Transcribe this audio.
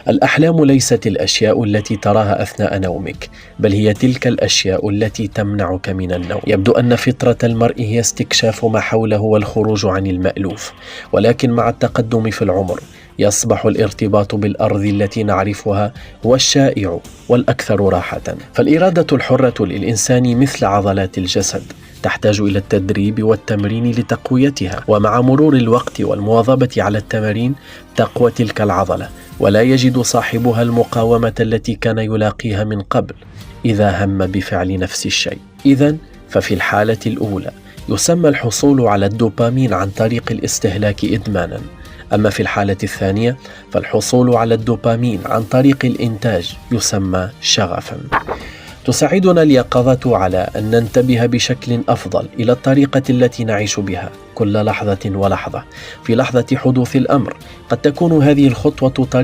الأحلام ليست الأشياء التي تراها أثناء نومك، بل هي تلك الأشياء التي تمنعك من النوم. يبدو أن فطرة المرء هي استكشاف ما حوله والخروج عن المألوف، ولكن مع التقدم في العمر يصبح الارتباط بالأرض التي نعرفها هو الشائع والأكثر راحة. فالإرادة الحرة للإنسان مثل عضلات الجسد، تحتاج إلى التدريب والتمرين لتقويتها، ومع مرور الوقت والمواظبة على التمارين تقوى تلك العضلة، ولا يجد صاحبها المقاومة التي كان يلاقيها من قبل إذا هم بفعل نفس الشيء. إذن ففي الحالة الأولى يسمى الحصول على الدوبامين عن طريق الاستهلاك إدمانا، أما في الحالة الثانية فالحصول على الدوبامين عن طريق الإنتاج يسمى شغفا. تساعدنا اليقظة على أن ننتبه بشكل أفضل إلى الطريقة التي نعيش بها كل لحظة ولحظة. في لحظة حدوث الأمر قد تكون هذه الخطوة